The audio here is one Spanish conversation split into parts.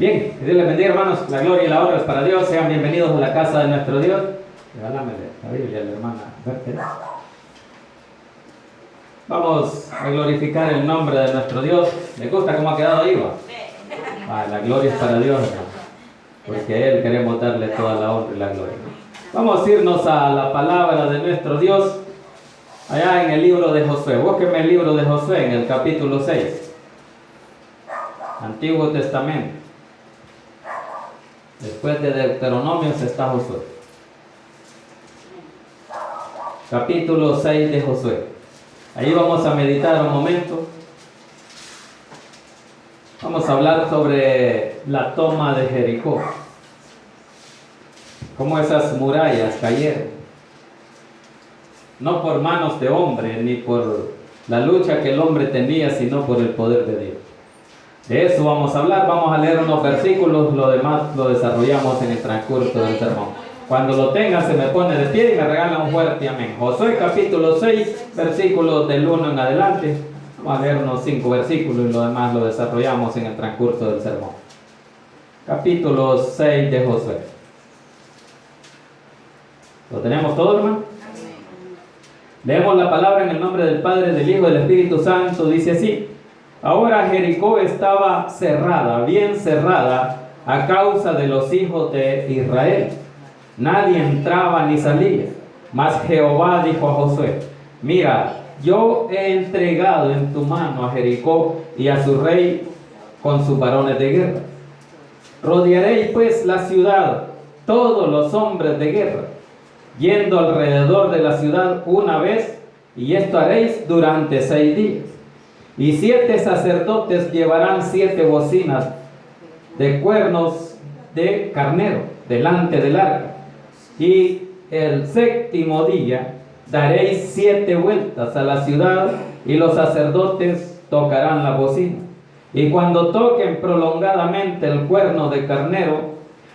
Bien, que Dios les bendiga, hermanos. La gloria y la honra es para Dios. Sean bienvenidos a la casa de nuestro Dios. Regálame la Biblia a la hermana Bertel. Vamos a glorificar el nombre de nuestro Dios. ¿Les gusta cómo ha quedado ahí? La gloria es para Dios, hermano. Porque a Él queremos darle toda la honra y la gloria. Vamos a irnos a la palabra de nuestro Dios. Allá en el libro de Josué. Búsquenme el libro de Josué en el capítulo 6. Antiguo Testamento. Después de Deuteronomios está Josué. Capítulo 6 de Josué. Ahí vamos a meditar un momento. Vamos a hablar sobre la toma de Jericó. Cómo esas murallas cayeron. No por manos de hombre, ni por la lucha que el hombre tenía, sino por el poder de Dios. De eso vamos a hablar. Vamos a leer unos versículos, lo demás lo desarrollamos en el transcurso del sermón. Cuando lo tengan se me pone de pie y me regala un fuerte amén. Josué capítulo 6, versículos del 1 en adelante. Vamos a leer unos 5 versículos y lo demás lo desarrollamos en el transcurso del sermón. Capítulo 6 de Josué. ¿Lo tenemos todo, hermano? Leemos la palabra en el nombre del Padre, del Hijo y del Espíritu Santo. Dice así: Ahora Jericó estaba cerrada, bien cerrada, a causa de los hijos de Israel. Nadie entraba ni salía. Mas Jehová dijo a Josué: Mira, yo he entregado en tu mano a Jericó y a su rey con sus varones de guerra. Rodearéis pues la ciudad, todos los hombres de guerra, yendo alrededor de la ciudad una vez, y esto haréis durante 6 días. Y 7 sacerdotes llevarán 7 bocinas de cuernos de carnero delante del arca. Y el 7º día daréis 7 vueltas a la ciudad, y los sacerdotes tocarán la bocina. Y cuando toquen prolongadamente el cuerno de carnero,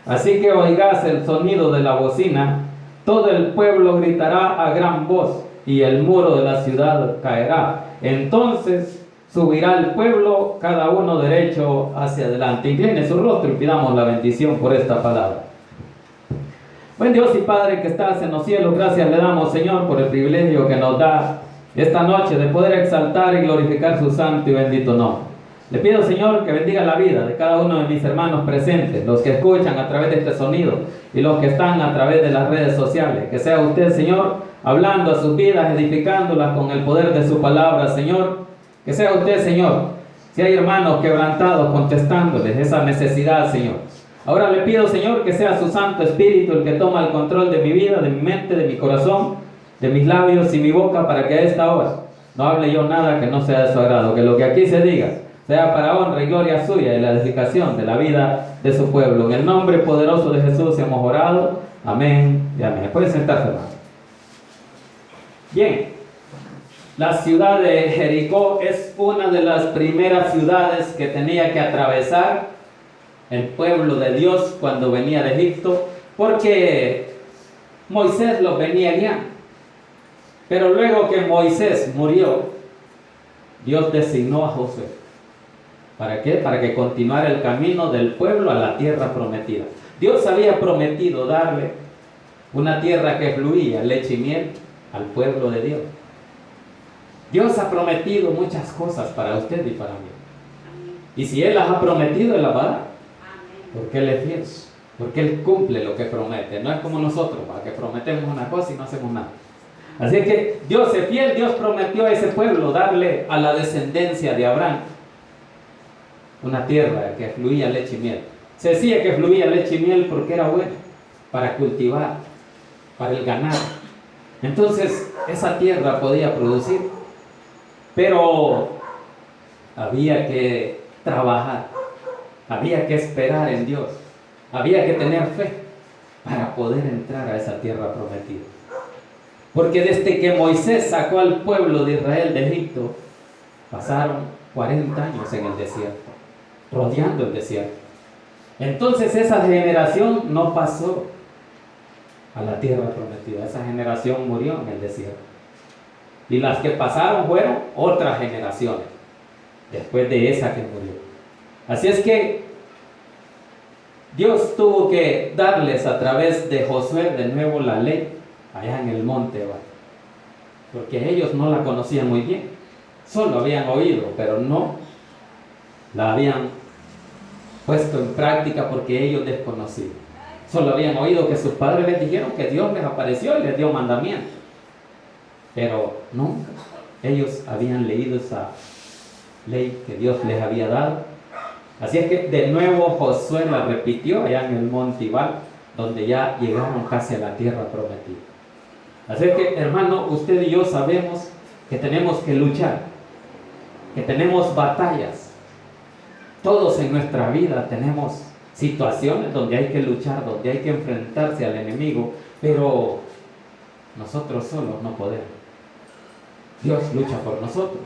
así que oigas el sonido de la bocina, todo el pueblo gritará a gran voz, y el muro de la ciudad caerá. Entonces subirá el pueblo, cada uno derecho hacia adelante. Incline su rostro y pidamos la bendición por esta palabra. Buen Dios y Padre que estás en los cielos, gracias le damos, Señor, por el privilegio que nos da esta noche de poder exaltar y glorificar su santo y bendito nombre. Le pido, Señor, que bendiga la vida de cada uno de mis hermanos presentes, los que escuchan a través de este sonido y los que están a través de las redes sociales. Que sea usted, Señor, hablando a sus vidas, edificándolas con el poder de su palabra, Señor. Que sea usted, Señor, si hay hermanos quebrantados, contestándoles esa necesidad, Señor. Ahora le pido, Señor, que sea su Santo Espíritu el que toma el control de mi vida, de mi mente, de mi corazón, de mis labios y mi boca, para que a esta hora no hable yo nada que no sea de su agrado. Que lo que aquí se diga sea para honra y gloria suya y la edificación de la vida de su pueblo. En el nombre poderoso de Jesús hemos orado. Amén y amén. Pueden sentarse, hermano. Bien, la ciudad de Jericó es una de las primeras ciudades que tenía que atravesar el pueblo de Dios cuando venía de Egipto, porque Moisés los venía guiando. Pero luego que Moisés murió, Dios designó a Josué. ¿Para qué? Para que continuara el camino del pueblo a la tierra prometida. Dios había prometido darle una tierra que fluía leche y miel al pueblo de Dios. Dios ha prometido muchas cosas para usted y para mí. Y si Él las ha prometido, Él las va a dar. Porque Él es fiel. Porque Él cumple lo que promete. No es como nosotros, ¿va? Que prometemos una cosa y no hacemos nada. Así que Dios es fiel. Dios prometió a ese pueblo darle a la descendencia de Abraham una tierra que fluía leche y miel. Se decía que fluía leche y miel porque era bueno para cultivar, para el ganado. Entonces esa tierra podía producir, pero había que trabajar, había que esperar en Dios, había que tener fe para poder entrar a esa tierra prometida. Porque desde que Moisés sacó al pueblo de Israel de Egipto, pasaron 40 años en el desierto, rodeando el desierto. Entonces esa generación no pasó a la tierra prometida. Esa generación murió en el desierto. Y las que pasaron fueron otras generaciones después de esa que murió. Así es que Dios tuvo que darles a través de Josué de nuevo la ley allá en el monte, ¿va? Porque ellos no la conocían muy bien, solo habían oído, pero no la habían puesto en práctica porque ellos desconocían. Solo habían oído que sus padres les dijeron que Dios les apareció y les dio mandamientos, pero nunca ellos habían leído esa ley que Dios les había dado. Así es que de nuevo Josué la repitió allá en el monte Ibal, donde ya llegaron casi a la tierra prometida. Así es que, hermano, usted y yo sabemos que tenemos que luchar, que tenemos batallas. Todos en nuestra vida tenemos situaciones donde hay que luchar, donde hay que enfrentarse al enemigo, pero nosotros solos no podemos. Dios lucha por nosotros.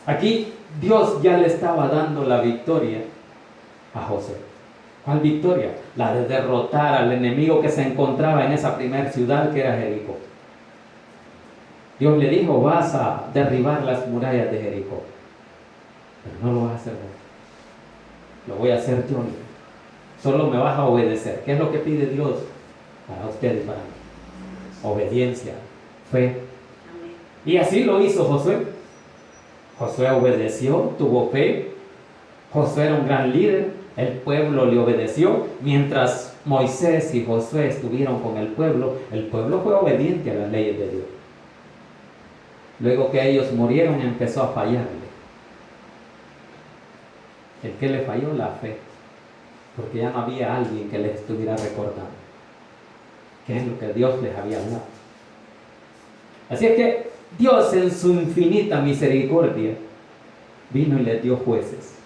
Aquí Dios ya le estaba dando la victoria a Josué. ¿Cuál victoria? La de derrotar al enemigo que se encontraba en esa primera ciudad que era Jericó. Dios le dijo: vas a derribar las murallas de Jericó, pero no lo vas a hacer vos, lo voy a hacer yo. Solo me vas a obedecer. ¿Qué es lo que pide Dios para usted y para mí? Obediencia, fe. Y así lo hizo Josué. Josué obedeció, tuvo fe. Josué era un gran líder, el pueblo le obedeció. Mientras Moisés y Josué estuvieron con el pueblo fue obediente a las leyes de Dios. Luego que ellos murieron, empezó a fallarle. ¿El que le falló? La fe. Porque ya no había alguien que les estuviera recordando qué es lo que Dios les había dado. Así es que Dios, en su infinita misericordia, vino y les dio jueces.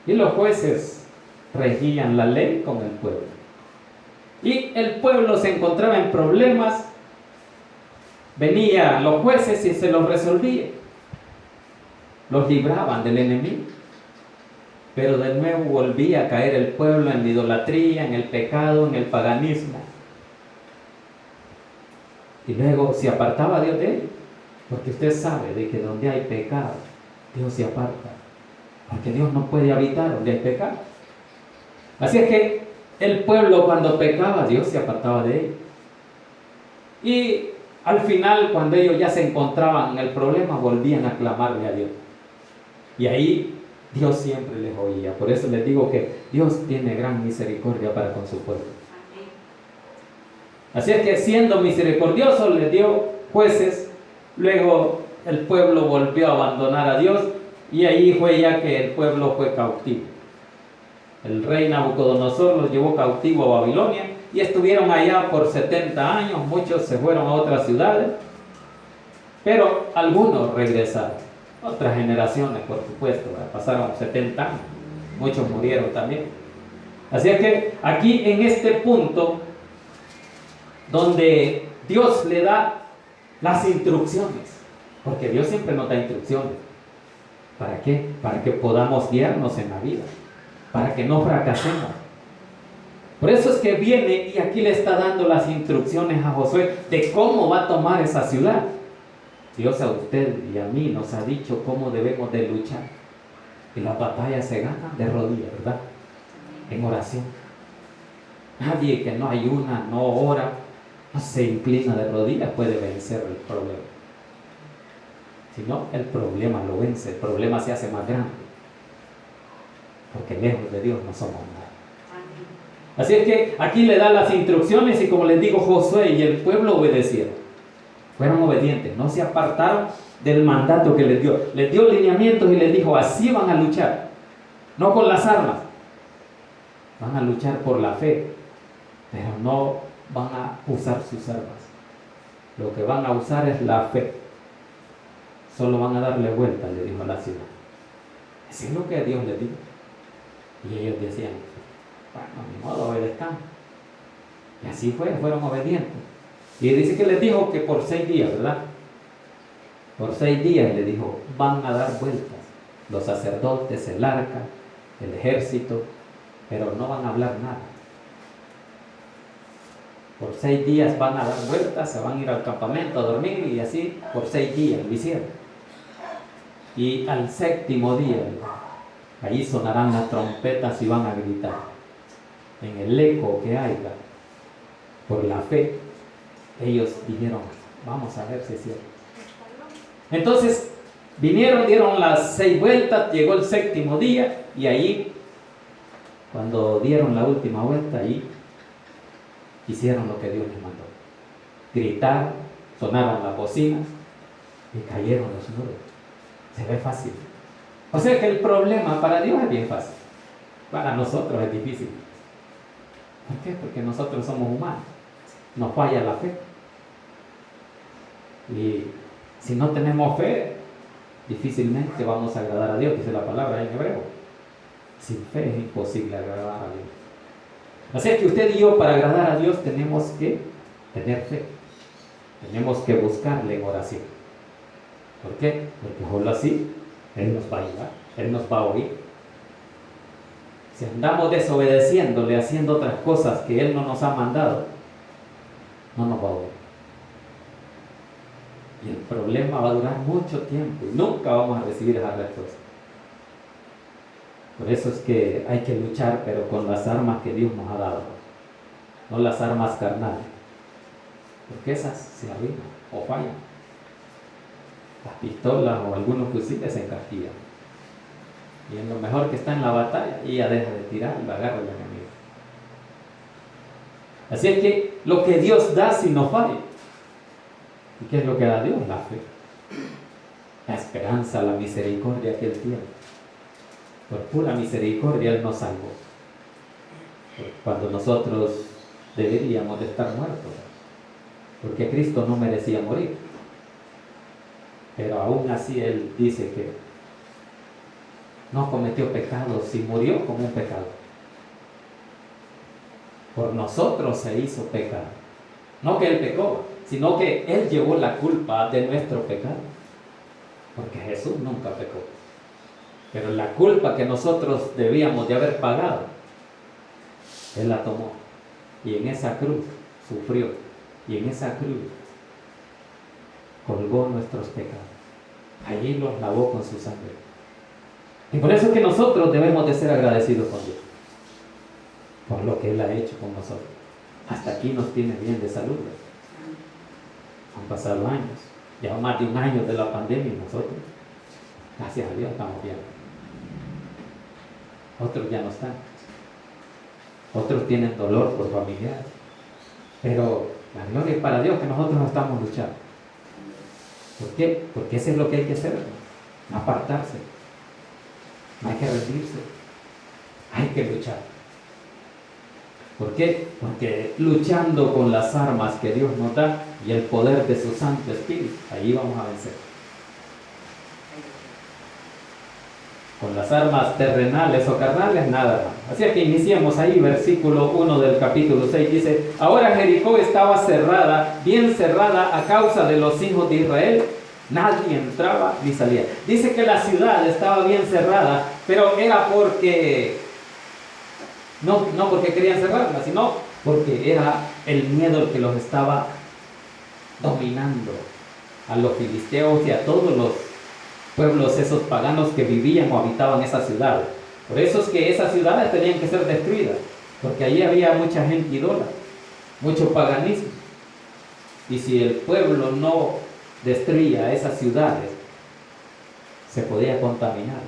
Y los jueces regían la ley con el pueblo. Y el pueblo se encontraba en problemas. Venían los jueces y se los resolvían. Los libraban del enemigo. Pero de nuevo volvía a caer el pueblo en la idolatría, en el pecado, en el paganismo. Y luego se apartaba Dios de él. Porque usted sabe de que donde hay pecado, Dios se aparta. Porque Dios no puede habitar donde hay pecado. Así es que el pueblo, cuando pecaba, Dios se apartaba de él. Y al final, cuando ellos ya se encontraban en el problema, volvían a clamarle a Dios. Y ahí Dios siempre les oía. Por eso les digo que Dios tiene gran misericordia para con su pueblo. Así es que, siendo misericordioso, les dio jueces. Luego el pueblo volvió a abandonar a Dios, y ahí fue ya que el pueblo fue cautivo. El rey Nabucodonosor los llevó cautivo a Babilonia y estuvieron allá por 70 años. Muchos se fueron a otras ciudades, pero algunos regresaron. Otras generaciones, por supuesto, pasaron 70 años. Muchos murieron también. Así es que aquí, en este punto donde Dios le da las instrucciones, porque Dios siempre nos da instrucciones. ¿Para qué? Para que podamos guiarnos en la vida, para que no fracasemos. Por eso es que viene y aquí le está dando las instrucciones a Josué de cómo va a tomar esa ciudad. Dios a usted y a mí nos ha dicho cómo debemos de luchar, y las batallas se ganan de rodillas, ¿verdad? En oración. Nadie que no ayuna, no ora, no se inclina de rodillas puede vencer el problema. Si no, el problema lo vence, el problema se hace más grande, porque lejos de Dios no somos nada. Así es que aquí le da las instrucciones, y como les digo, Josué y el pueblo obedecieron, fueron obedientes, no se apartaron del mandato que les dio. Les dio lineamientos y les dijo: así van a luchar, no con las armas, van a luchar por la fe, pero no van a usar sus armas. Lo que van a usar es la fe. Solo van a darle vuelta, le dijo a la ciudad. Eso es lo que Dios les dijo. Y ellos decían: bueno, ni modo, obedezcamos. Y así fueron obedientes. Y dice que les dijo que por 6 días, ¿verdad? Por 6 días le dijo: van a dar vueltas los sacerdotes, el arca, el ejército, pero no van a hablar nada. Por 6 días van a dar vueltas, se van a ir al campamento a dormir, y así por 6 días lo hicieron. Y al 7º día, ahí sonarán las trompetas y van a gritar. en el eco que haya, por la fe, ellos dijeron, vamos a ver si es cierto. Entonces, vinieron, dieron las 6 vueltas, llegó el 7º día, y ahí, cuando dieron la última vuelta, ahí hicieron lo que Dios les mandó. Gritaron, sonaron las bocinas y cayeron los muros. Se ve fácil. O sea que el problema para Dios es bien fácil. Para nosotros es difícil. ¿Por qué? Porque nosotros somos humanos. Nos falla la fe. Y si no tenemos fe, difícilmente vamos a agradar a Dios, dice la palabra en hebreo. Sin fe es imposible agradar a Dios. Así que usted y yo, para agradar a Dios, tenemos que tener fe. Tenemos que buscarle en oración. ¿Por qué? Porque solo así Él nos va a ayudar, Él nos va a oír. Si andamos desobedeciéndole, haciendo otras cosas que Él no nos ha mandado, no nos va a oír. Y el problema va a durar mucho tiempo y nunca vamos a recibir esa respuesta. Por eso es que hay que luchar, pero con las armas que Dios nos ha dado, no las armas carnales, porque esas se arruinan o fallan. Las pistolas o algunos fusiles se encasquillan. Y en lo mejor que está en la batalla, ella deja de tirar y la agarra el enemigo. Así es que lo que Dios da si no falla. ¿Y qué es lo que da Dios? La fe, la esperanza, la misericordia que Él tiene. Por pura misericordia Él nos salvó. Cuando nosotros deberíamos de estar muertos. Porque Cristo no merecía morir. Pero aún así Él dice que no cometió pecado, si murió como un pecado. Por nosotros se hizo pecado. No que Él pecó, sino que Él llevó la culpa de nuestro pecado. Porque Jesús nunca pecó. Pero la culpa que nosotros debíamos de haber pagado, Él la tomó. Y en esa cruz sufrió. Y en esa cruz colgó nuestros pecados. Allí los lavó con su sangre. Y por eso es que nosotros debemos de ser agradecidos con Dios. Por lo que Él ha hecho con nosotros. Hasta aquí nos tiene bien de salud. Han pasado años. Ya más de un año de la pandemia y nosotros, gracias a Dios, estamos bien. Otros ya no están. Otros tienen dolor por familiares. Pero la gloria es para Dios que nosotros no estamos luchando. ¿Por qué? Porque eso es lo que hay que hacer. No apartarse. No hay que rendirse. Hay que luchar. ¿Por qué? Porque luchando con las armas que Dios nos da y el poder de su Santo Espíritu, allí vamos a vencer. Con las armas terrenales o carnales, nada más. Así que iniciamos ahí, versículo 1 del capítulo 6, dice: ahora Jericó estaba cerrada, bien cerrada a causa de los hijos de Israel. Nadie entraba ni salía. Dice que la ciudad estaba bien cerrada, pero era porque, no porque querían cerrarla, sino porque era el miedo el que los estaba dominando a los filisteos y a todos los pueblos esos paganos que vivían o habitaban esa ciudad. Por eso es que esas ciudades tenían que ser destruidas, porque allí había mucha gente idólatra, mucho paganismo. Y si el pueblo no destruía esas ciudades, se podía contaminar,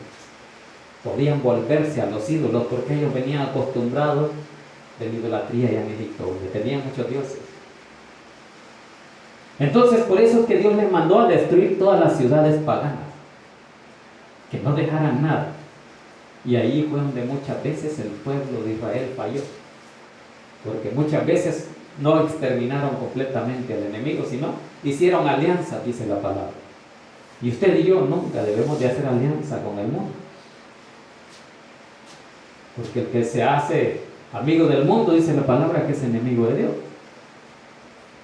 podían volverse a los ídolos, porque ellos venían acostumbrados de la idolatría allá en Egipto, donde tenían muchos dioses. Entonces, por eso es que Dios les mandó a destruir todas las ciudades paganas, que no dejaran nada. Y ahí fue donde muchas veces el pueblo de Israel falló, porque muchas veces no exterminaron completamente al enemigo, sino hicieron alianza, dice la palabra. Y usted y yo nunca debemos de hacer alianza con el mundo, porque el que se hace amigo del mundo, dice la palabra, que es enemigo de Dios.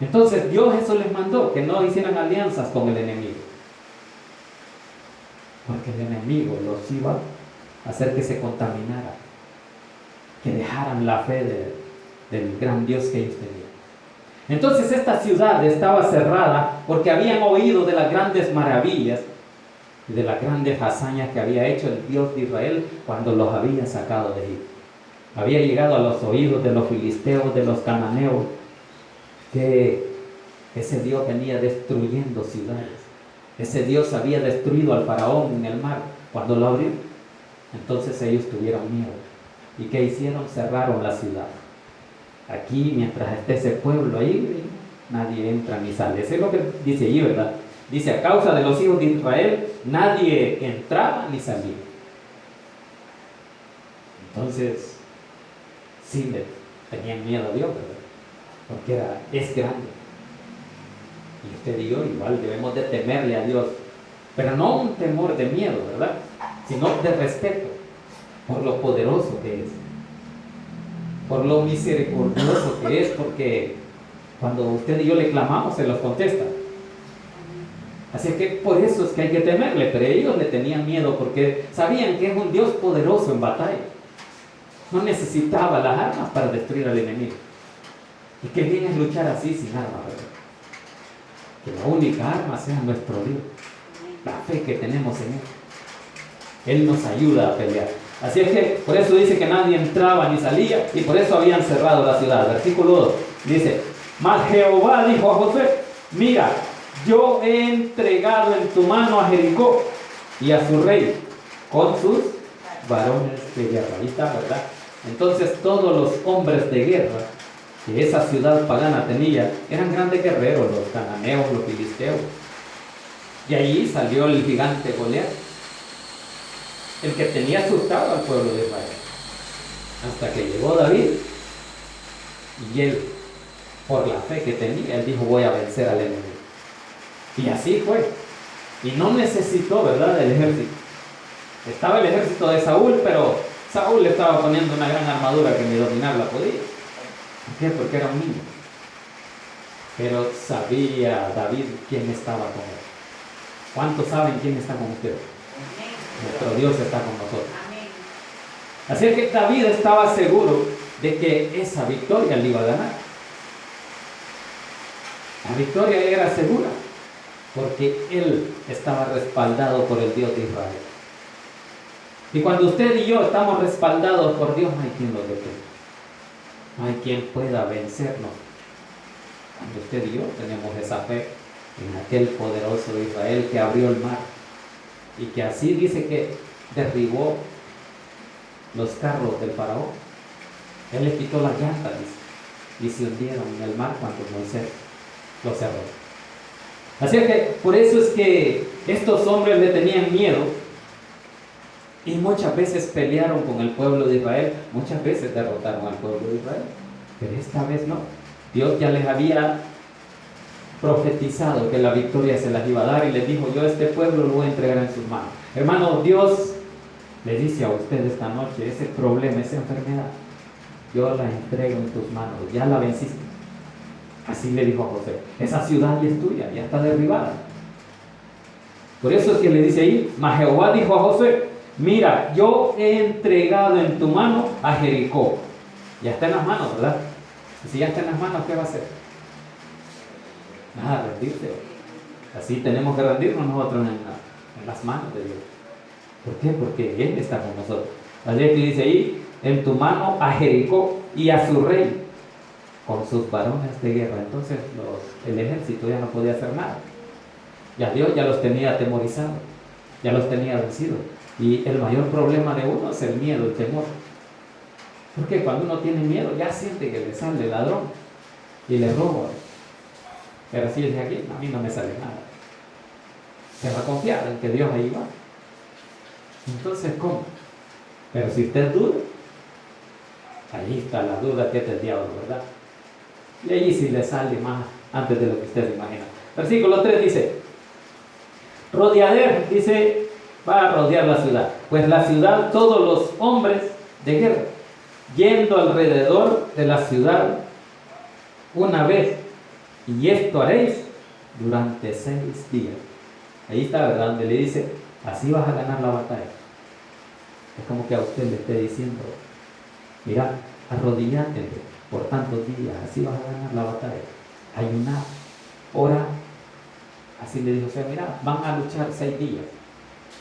Entonces Dios eso les mandó, que no hicieran alianzas con el enemigo, porque el enemigo los iba a hacer que se contaminaran, que dejaran la fe del gran Dios que ellos tenían. Entonces esta ciudad estaba cerrada porque habían oído de las grandes maravillas de las grandes hazañas que había hecho el Dios de Israel cuando los había sacado de Egipto. Había llegado a los oídos de los filisteos, de los cananeos, que ese Dios venía destruyendo ciudades. Ese Dios había destruido al faraón en el mar cuando lo abrió. Entonces ellos tuvieron miedo. ¿Y qué hicieron? Cerraron la ciudad. Aquí, mientras esté ese pueblo ahí, nadie entra ni sale. Eso es lo que dice allí, ¿verdad? Dice, a causa de los hijos de Israel, nadie entraba ni salía. Entonces, sí le tenían miedo a Dios, ¿verdad? Porque es grande. Y usted y yo igual debemos de temerle a Dios. Pero no un temor de miedo, ¿verdad? Sino de respeto por lo poderoso que es. Por lo misericordioso que es, porque cuando usted y yo le clamamos, se los contesta. Así que por eso es que hay que temerle, pero ellos le tenían miedo porque sabían que es un Dios poderoso en batalla. No necesitaba las armas para destruir al enemigo. Y que bien es luchar así sin armas, ¿verdad? Que la única arma sea nuestro Dios, la fe que tenemos en Él. Él nos ayuda a pelear. Así es que por eso dice que nadie entraba ni salía y por eso habían cerrado la ciudad. Versículo 2 dice, mas Jehová dijo a Josué, mira, yo he entregado en tu mano a Jericó y a su rey con sus varones de guerra. Ahí está, ¿verdad? Entonces todos los hombres de guerra que esa ciudad pagana tenía eran grandes guerreros, los cananeos, los filisteos. Y ahí salió el gigante Goliat, el que tenía asustado al pueblo de Israel, hasta que llegó David y él, por la fe que tenía, él dijo, voy a vencer al enemigo. Y así fue. Y no necesitó, ¿verdad?, el ejército. Estaba el ejército de Saúl, pero Saúl le estaba poniendo una gran armadura que ni dominarla podía. ¿Por qué? Porque era un niño. Pero sabía David quién estaba con él. ¿Cuántos saben quién está con usted? Nuestro Dios está con nosotros. Así es que David estaba seguro de que esa victoria le iba a ganar. La victoria era segura porque él estaba respaldado por el Dios de Israel. Y cuando usted y yo estamos respaldados por Dios, no hay quien lo detenga. No hay quien pueda vencernos. Cuando usted y yo tenemos esa fe en aquel poderoso Israel que abrió el mar y que así dice que derribó los carros del faraón. Él le quitó las llantas, dice, y se hundieron en el mar cuando Moisés los cerró. Así que por eso es que estos hombres le tenían miedo y muchas veces pelearon con el pueblo de Israel, muchas veces derrotaron al pueblo de Israel, pero esta vez no. Dios ya les había profetizado que la victoria se las iba a dar y les dijo, yo a este pueblo lo voy a entregar en sus manos. Hermano, Dios le dice a usted esta noche, ese problema, esa enfermedad, yo la entrego en tus manos, ya la venciste. Así le dijo a José, esa ciudad ya es tuya, ya está derribada. Por eso es que le dice ahí, mas Jehová dijo a José, mira, yo he entregado en tu mano a Jericó. Ya está en las manos, ¿verdad? Y si ya está en las manos, ¿qué va a hacer? Nada, rendirse. Así tenemos que rendirnos nosotros en las manos de Dios. ¿Por qué? Porque Él está con nosotros. Así que dice ahí, en tu mano a Jericó y a su rey con sus varones de guerra. Entonces el ejército ya no podía hacer nada. Ya Dios ya los tenía atemorizados, ya los tenía vencidos. Y el mayor problema de uno es el miedo, el temor. Porque cuando uno tiene miedo ya siente que le sale el ladrón y le roba. Pero si desde aquí, a mí no me sale nada. Se va a confiar en que Dios ahí va. Entonces, ¿cómo? Pero si usted duda, ahí está la duda que es del diablo, ¿verdad? Y allí sí le sale más antes de lo que usted se imagina. Versículo 3 dice, rodeader, dice, va a rodear la ciudad. Pues la ciudad, todos los hombres de guerra, yendo alrededor de la ciudad una vez, y esto haréis durante 6 días. Ahí está, ¿verdad? Donde le dice, así vas a ganar la batalla. Es como que a usted le esté diciendo, mira, arrodillate por tantos días, así vas a ganar la batalla. Ayunar, ora. Así le dijo, o sea, mira, van a luchar 6 días,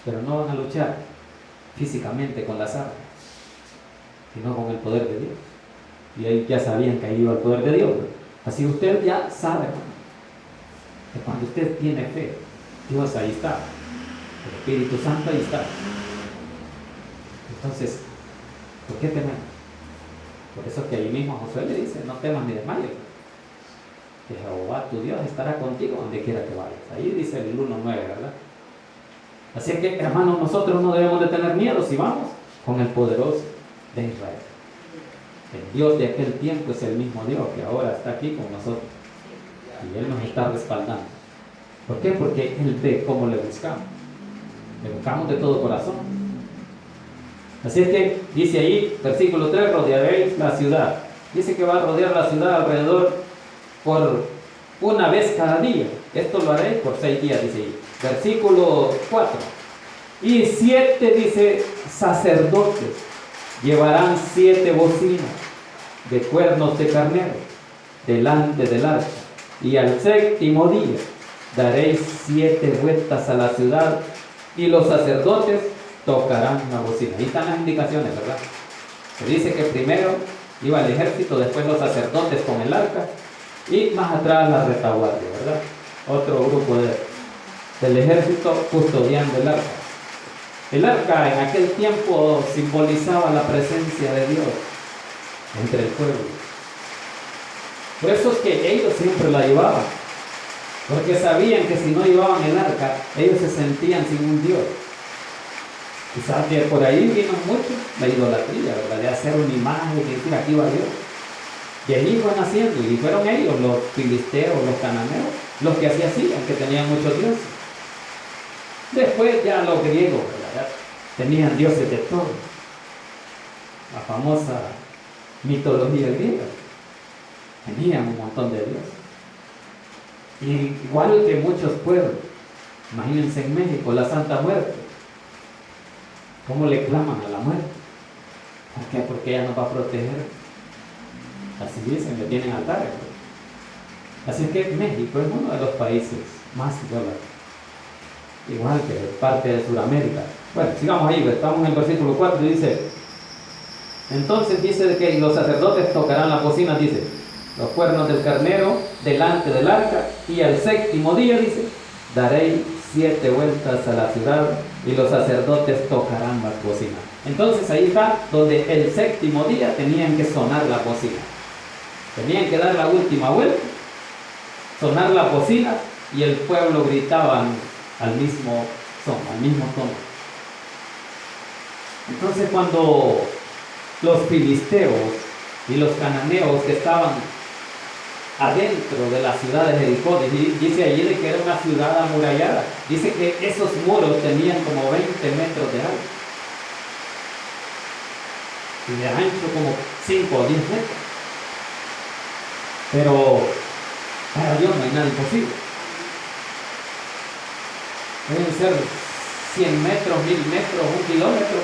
pero no van a luchar físicamente con las armas. sino con el poder de Dios. Y ellos ya sabían que ahí iba el poder de Dios. Así usted ya sabe, hermano, que cuando usted tiene fe, Dios ahí está, el Espíritu Santo ahí está. Entonces, ¿por qué temer? Por eso que ahí mismo Josué le dice, no temas ni desmayes, que Jehová tu Dios estará contigo donde quiera que vayas. Ahí dice el 1:9, ¿verdad? Así que, hermanos, nosotros no debemos de tener miedo si vamos con el poderoso de Israel. El Dios de aquel tiempo es el mismo Dios que ahora está aquí con nosotros. Y Él nos está respaldando. ¿Por qué? Porque Él ve cómo le buscamos. Le buscamos de todo corazón. Así es que dice ahí, versículo 3, rodearéis la ciudad. Dice que va a rodear la ciudad alrededor por una vez cada día. Esto lo haréis por 6 días, dice ahí. Versículo 4. Y 7, dice, sacerdotes llevarán 7 bocinas de cuernos de carnero delante del arca. Y al 7º día daréis 7 vueltas a la ciudad y los sacerdotes tocarán la bocina. Ahí están las indicaciones, ¿verdad? Se dice que primero iba el ejército, después los sacerdotes con el arca y más atrás la retaguardia, ¿verdad? Otro grupo del ejército custodiando el arca. El arca en aquel tiempo simbolizaba la presencia de Dios entre el pueblo. Por eso es que ellos siempre la llevaban, porque sabían que si no llevaban el arca, ellos se sentían sin un Dios. Quizás que por ahí vino mucho la idolatría, ¿verdad? De hacer una imagen y decir aquí va Dios. Y allí fueron haciendo, y fueron ellos, los filisteos, los cananeos, los que así hacían, que tenían muchos dioses. Después ya los griegos, ¿verdad? Tenían dioses de todo. La famosa mitología griega. Tenían un montón de dioses. Y igual que muchos pueblos, imagínense en México, la Santa Muerte. ¿Cómo le claman a la muerte? ¿Por qué? Porque ella nos va a proteger. Así dicen, le tienen altares. Así que México es uno de los países más idólatras. Igual que parte de Sudamérica. Bueno, sigamos ahí, estamos en el versículo 4 y dice, entonces dice que los sacerdotes tocarán las bocinas, dice, los cuernos del carnero delante del arca, y al 7º día, dice, daréis 7 vueltas a la ciudad y los sacerdotes tocarán las bocinas. Entonces ahí está donde el 7º día tenían que sonar las bocinas. Tenían que dar la última vuelta, sonar las bocinas y el pueblo gritaban al mismo son, al mismo tono. Entonces cuando los filisteos y los cananeos que estaban adentro de la ciudad de Jericó, dice allí de que era una ciudad amurallada, dice que esos muros tenían como 20 metros de alto y de ancho como 5 o 10 metros, pero para Dios no hay nada imposible. Deben ser 100 metros, 1000 metros, 1 kilómetro,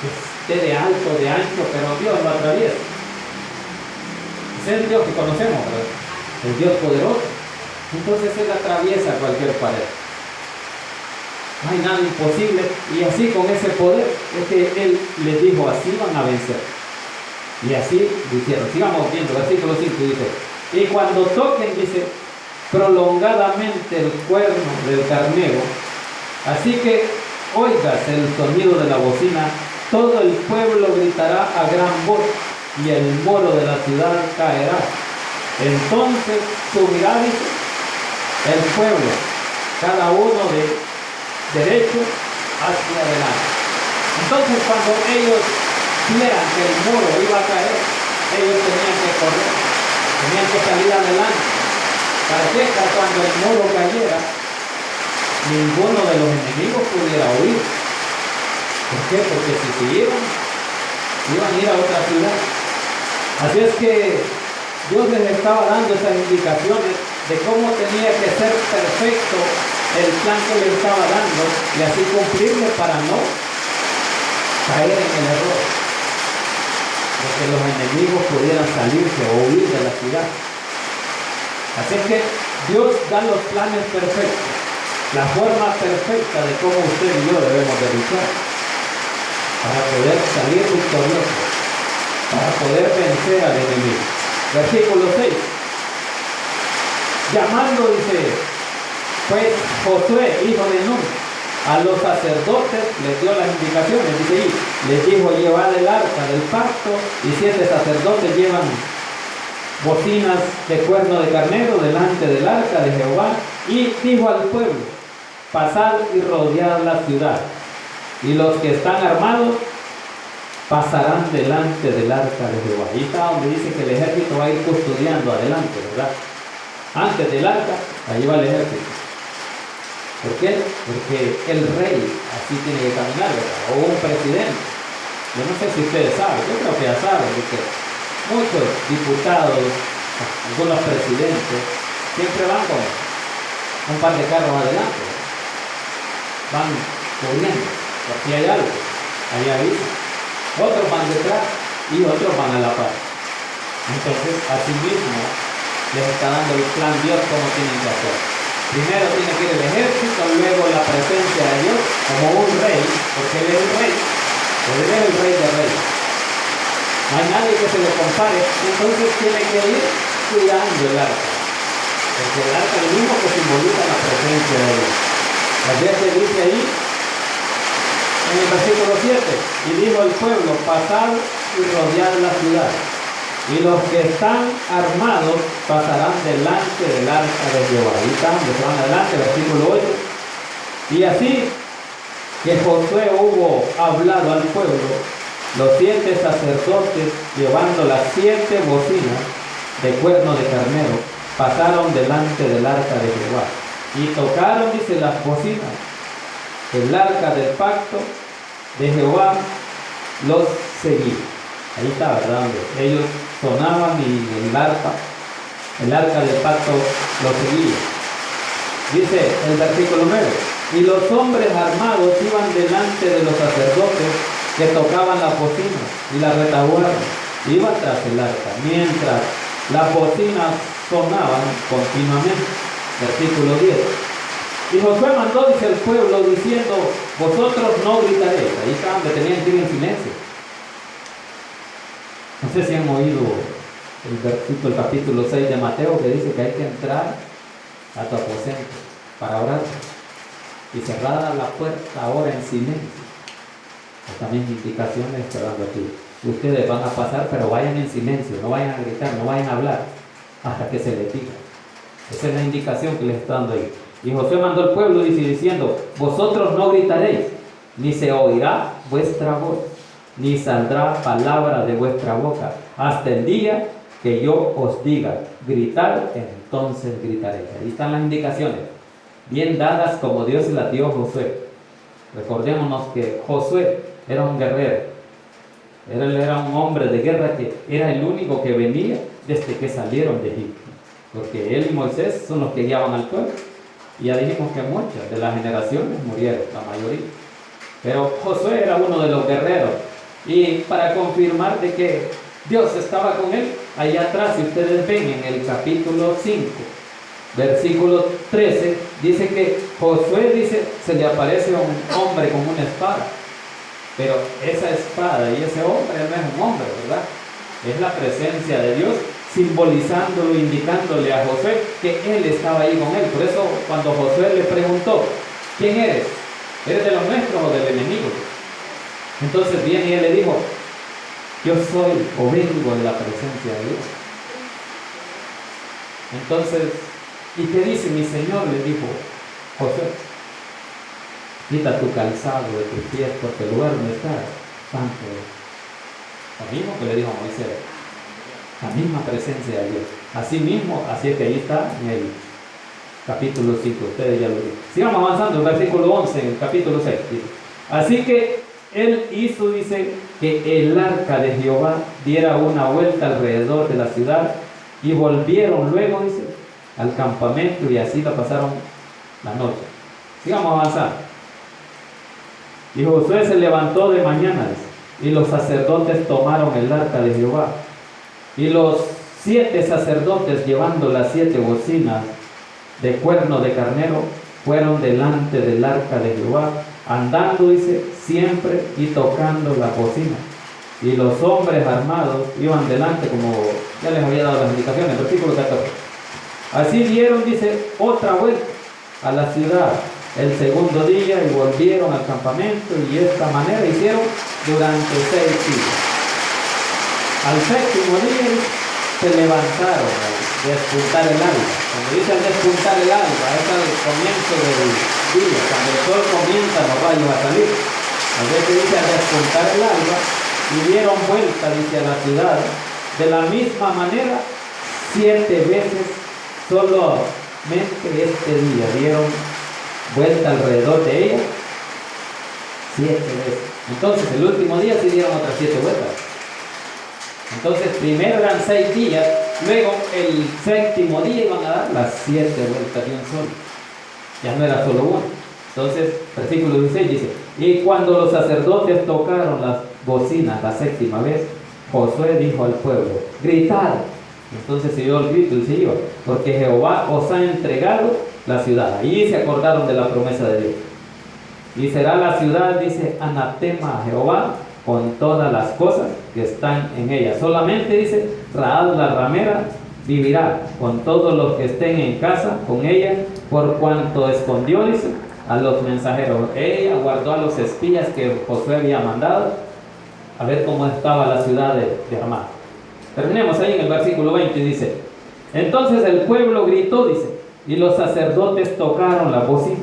que esté de alto, de ancho, pero Dios lo atraviesa. Ese es el Dios que conocemos, ¿verdad? El Dios poderoso. Entonces Él atraviesa cualquier pared. No hay nada imposible. Y así con ese poder es que Él les dijo, así van a vencer. Y así lo hicieron. Sigamos viendo, versículo 5 dice, y cuando toquen, dice, prolongadamente el cuerno del carnero, así que oigas el sonido de la bocina, todo el pueblo gritará a gran voz y el muro de la ciudad caerá. Entonces subirá, dice, el pueblo, cada uno de derecho hacia adelante. Entonces cuando ellos vieran que el muro iba a caer, ellos tenían que correr, tenían que salir adelante. Para que cuando el muro cayera, ninguno de los enemigos pudiera huir. ¿Por qué? Porque si se iban a ir a otra ciudad. Así es que Dios les estaba dando esas indicaciones de cómo tenía que ser perfecto el plan que les estaba dando y así cumplirle para no caer en el error de que los enemigos pudieran salirse o huir de la ciudad. Así es que Dios da los planes perfectos, la forma perfecta de cómo usted y yo debemos de luchar para poder salir victoriosos para poder vencer al enemigo. Versículo 6. Llamando, dice, pues Josué, hijo de Nun, a los sacerdotes les dio las indicaciones, dice ahí, les dijo: llevad el arca del pacto, y 7 sacerdotes llevan bocinas de cuerno de carnero delante del arca de Jehová, y dijo al pueblo: pasad y rodead la ciudad, y los que están armados pasarán delante del arca de Jehová. Ahí está donde dice que el ejército va a ir custodiando adelante, ¿verdad? Antes del arca, ahí va el ejército. ¿Por qué? Porque el rey así tiene que caminar, ¿verdad? O un presidente. Yo no sé si ustedes saben, yo creo que ya saben, porque muchos diputados, algunos presidentes, siempre van con un par de carros adelante, ¿verdad? Van corriendo, porque hay algo, ahí avisan. Otros van detrás y otros van a la par. Entonces, así mismo les está dando el plan Dios cómo tienen que hacer. Primero tiene que ir el ejército, luego la presencia de Dios como un rey, porque Él es el rey, Él es el rey de reyes. No hay nadie que se le compare, entonces tiene que ir cuidando el arca, porque el arca es lo mismo que simboliza la presencia de Dios. Así es que dice ahí, en el versículo 7, y dijo al pueblo: pasad y rodead la ciudad, y los que están armados pasarán delante del arca de Jehová. Ahí están, que van adelante, versículo 8. Y así que Josué hubo hablado al pueblo, los 7 sacerdotes, llevando las 7 bocinas de cuerno de carnero, pasaron delante del arca de Jehová. Y tocaron, dice, las bocinas. El arca del pacto de Jehová los seguía. Ahí está, ¿verdad? Ellos sonaban y el arca del pacto los seguía. Dice el versículo 9: y los hombres armados iban delante de los sacerdotes que tocaban la bocina y la retaguardia, iban tras el arca, mientras las bocinas sonaban continuamente. Versículo 10. Y Josué mandó, dice, al pueblo diciendo: vosotros no gritaréis. Ahí estaban, que tenían que ir en silencio. No sé si han oído el capítulo 6 de Mateo, que dice que hay que entrar a tu aposento para orar y cerrada la puerta ahora en silencio. También indicaciones esperando aquí. Ustedes van a pasar, pero vayan en silencio, no vayan a gritar, no vayan a hablar hasta que se les diga. Esa es la indicación que les está dando ahí. Y Josué mandó al pueblo diciendo: vosotros no gritaréis, ni se oirá vuestra voz, ni saldrá palabra de vuestra boca, hasta el día que yo os diga gritar, entonces gritaréis. Ahí están las indicaciones, bien dadas como Dios se las dio a Josué. Recordémonos que Josué era un guerrero, él era un hombre de guerra, que era el único que venía desde que salieron de Egipto, porque él y Moisés son los que guiaban al pueblo. Y ya dijimos que muchas de las generaciones murieron, la mayoría. Pero Josué era uno de los guerreros. Y para confirmar de que Dios estaba con él, allá atrás, si ustedes ven en el capítulo 5, versículo 13, dice que Josué, dice, se le aparece a un hombre con una espada. Pero esa espada y ese hombre no es un hombre, ¿verdad? Es la presencia de Dios, simbolizándolo, indicándole a Josué que él estaba ahí con él. Por eso cuando Josué le preguntó: ¿quién eres? ¿Eres de los nuestros o del enemigo? Entonces viene y él le dijo: yo soy o vengo de la presencia de Dios. Entonces, ¿y qué dice mi Señor? Le dijo Josué: quita tu calzado de tus pies, porque el lugar donde estás santo es. Lo mismo que le dijo a Moisés, la misma presencia de Dios. Así mismo, así es que ahí está en el capítulo 5, ustedes ya lo vieron. Sigamos avanzando, el versículo 11, en el capítulo 6. Dice: así que él hizo, dice, que el arca de Jehová diera una vuelta alrededor de la ciudad, y volvieron luego, dice, al campamento, y así la pasaron la noche. Sigamos avanzando. Y Josué se levantó de mañana, dice, y los sacerdotes tomaron el arca de Jehová, y los 7 sacerdotes, llevando las 7 bocinas de cuerno de carnero, fueron delante del arca de Jehová, andando, dice, siempre y tocando la bocina. y los hombres armados iban delante, como ya les había dado las indicaciones, versículo 14. Así dieron, dice, otra vuelta a la ciudad el segundo día y volvieron al campamento, y de esta manera hicieron durante 6 días. Al séptimo día se levantaron al despuntar el alba. Cuando dice al despuntar el alba, es al comienzo del día, cuando el sol comienza los rayos a salir. A veces dice al despuntar el alba, y dieron vuelta, dice, a la ciudad de la misma manera 7 veces. Solamente este día dieron vuelta alrededor de ella 7 veces. Entonces el último día sí dieron otras 7 vueltas. Entonces primero eran 6 días, luego el séptimo día iban a dar las 7 vueltas de un solo. Ya no era solo uno. Entonces, versículo 16 dice, y cuando los sacerdotes tocaron las bocinas la 7ª vez, Josué dijo al pueblo, gritad. Entonces se oyó el grito y se iba, porque Jehová os ha entregado la ciudad. Allí se acordaron de la promesa de Dios. Y será la ciudad, dice, anatema a Jehová con todas las cosas que están en ella. Solamente, dice, Rahab la ramera vivirá con todos los que estén en casa con ella, por cuanto escondió, dice, a los mensajeros. Ella guardó a los espías que Josué había mandado a ver cómo estaba la ciudad de Ramá. Terminemos ahí en el versículo 20, dice, entonces el pueblo gritó, dice, y los sacerdotes tocaron la bocina.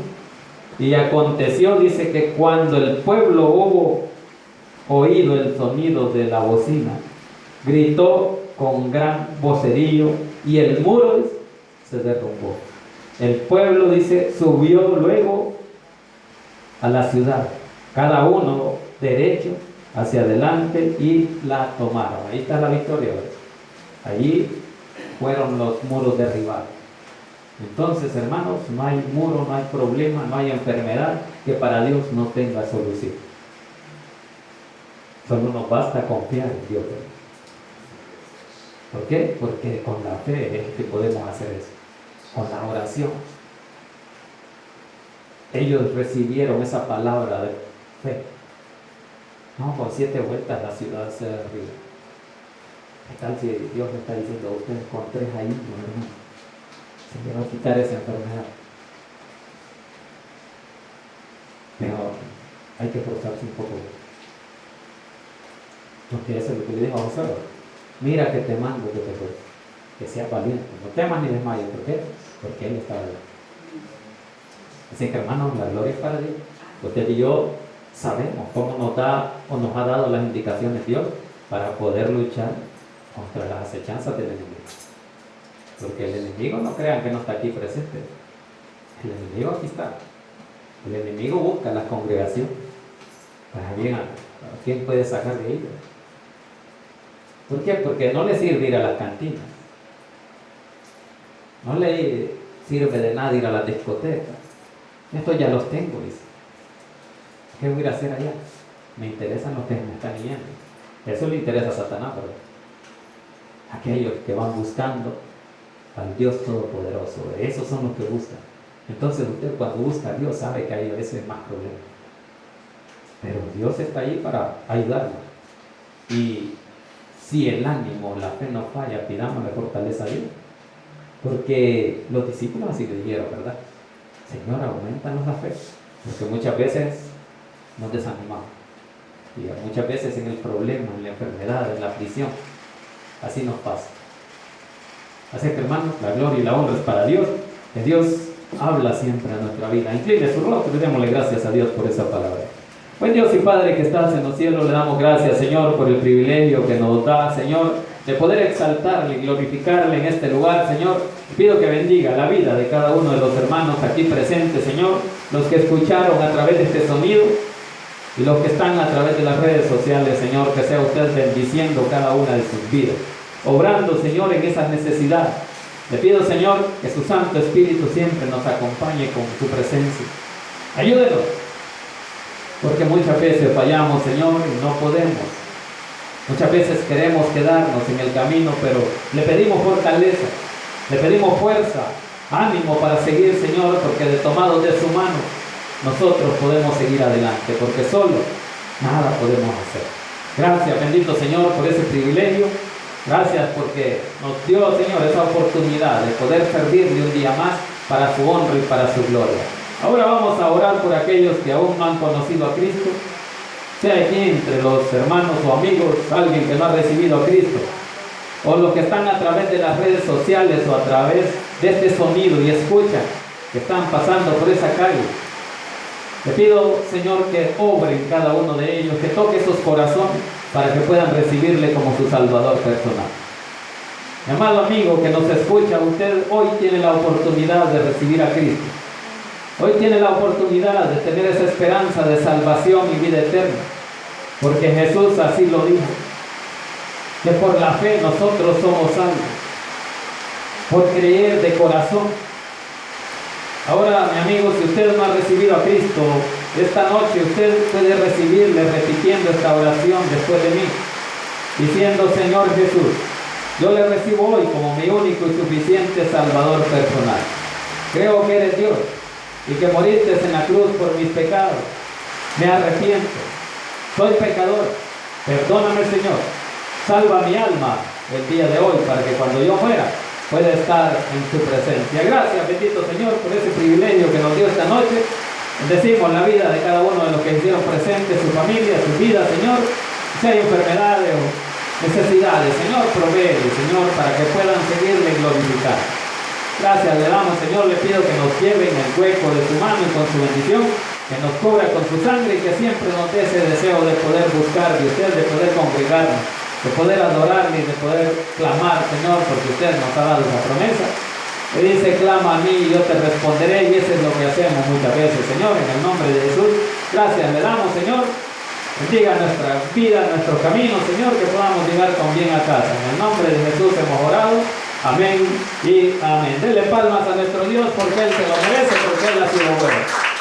Y aconteció, dice, que cuando el pueblo hubo oído el sonido de la bocina, gritó con gran vocerío, y el muro, dice, se derrumbó. El pueblo, dice, subió luego a la ciudad, cada uno derecho hacia adelante, y la tomaron. Ahí está la victoria. Allí fueron los muros derribados. Entonces, hermanos, no hay muro, no hay problema, no hay enfermedad que para Dios no tenga solución. Solo nos basta confiar en Dios. ¿Por qué? Porque con la fe es que podemos hacer eso, con la oración. Ellos recibieron esa palabra de fe. No, con 7 vueltas la ciudad se derriba. ¿Qué tal si Dios le está diciendo a ustedes con 3 ahí, hermano? Se le va a quitar esa enfermedad. Pero hay que esforzarse un poco. Porque eso es lo que le dijo a Josué. Mira que te mando que te esfuerces, que seas valiente, no temas ni desmayes. ¿Por qué? Porque Él está ahí. Así que, hermanos, la gloria es para Dios. Usted y yo sabemos cómo nos da o nos ha dado las indicaciones Dios para poder luchar contra las acechanzas del enemigo. Porque el enemigo, no crean que no está aquí presente. El enemigo aquí está. El enemigo busca la congregación para bien a quién puede sacar de ella. ¿Por qué? Porque no le sirve ir a las cantinas. No le sirve de nada ir a las discotecas. Estos ya los tengo, dice. ¿Qué voy a ir a hacer allá? Me interesan los que me están yendo. Eso le interesa a Satanás, pero aquellos que van buscando al Dios Todopoderoso, esos son los que buscan. Entonces usted cuando busca a Dios sabe que hay a veces más problemas. Pero Dios está ahí para ayudarnos. Y si el ánimo, la fe no falla, pidámosle fortaleza a Dios. Porque los discípulos así le dijeron, ¿verdad? Señor, aumentanos la fe. Porque muchas veces nos desanimamos. Y muchas veces en el problema, en la enfermedad, en la aflicción, así nos pasa. Así que, hermanos, la gloria y la honra es para Dios. Que Dios habla siempre en nuestra vida. Incline su rostro y démosle gracias a Dios por esa palabra. Buen Dios y Padre que estás en los cielos, le damos gracias, Señor, por el privilegio que nos da, Señor, de poder exaltarle y glorificarle en este lugar, Señor. Pido que bendiga la vida de cada uno de los hermanos aquí presentes, Señor, los que escucharon a través de este sonido y los que están a través de las redes sociales, Señor, que sea usted bendiciendo cada una de sus vidas, obrando, Señor, en esas necesidades. Le pido, Señor, que su Santo Espíritu siempre nos acompañe con su presencia. Ayúdenos, porque muchas veces fallamos, Señor, y no podemos. Muchas veces queremos quedarnos en el camino, pero le pedimos fortaleza, le pedimos fuerza, ánimo para seguir, Señor, porque de tomados de su mano nosotros podemos seguir adelante, porque solo nada podemos hacer. Gracias, bendito Señor, por ese privilegio. Gracias porque nos dio, Señor, esa oportunidad de poder servirle un día más para su honra y para su gloria. Ahora vamos a orar por aquellos que aún no han conocido a Cristo. Sea aquí entre los hermanos o amigos alguien que no ha recibido a Cristo, o los que están a través de las redes sociales o a través de este sonido y escuchan que están pasando por esa calle. Te pido, Señor, que obre en cada uno de ellos, que toque sus corazones para que puedan recibirle como su Salvador personal. Mi amado amigo que nos escucha, usted hoy tiene la oportunidad de recibir a Cristo. Hoy tiene la oportunidad de tener esa esperanza de salvación y vida eterna, porque Jesús así lo dijo, que por la fe nosotros somos salvos, por creer de corazón. Ahora, mi amigo, si usted no ha recibido a Cristo, esta noche usted puede recibirle repitiendo esta oración después de mí, diciendo: Señor Jesús, yo le recibo hoy como mi único y suficiente Salvador personal. Creo que eres Dios y que moriste en la cruz por mis pecados. Me arrepiento, soy pecador, perdóname, Señor, salva mi alma el día de hoy para que cuando yo muera pueda estar en su presencia. Gracias, bendito Señor, por ese privilegio que nos dio esta noche. Bendecimos la vida de cada uno de los que hicieron presentes, su familia, su vida, Señor. Si hay enfermedades o necesidades, Señor, provee, Señor, para que puedan seguirle y glorificar. Gracias le damos, Señor. Le pido que nos lleve en el hueco de su mano y con su bendición, que nos cubra con su sangre y que siempre nos dé ese deseo de poder buscar de usted, de poder congregarnos, de poder adorarle y de poder clamar, Señor, porque usted nos ha dado esa promesa. Le dice: clama a mí y yo te responderé, y eso es lo que hacemos muchas veces, Señor, en el nombre de Jesús. Gracias le damos, Señor. Bendiga nuestra vida, nuestro camino, Señor, que podamos llegar con bien a casa. En el nombre de Jesús hemos orado. Amén y amén. Denle palmas a nuestro Dios porque Él se lo merece, porque Él ha sido bueno.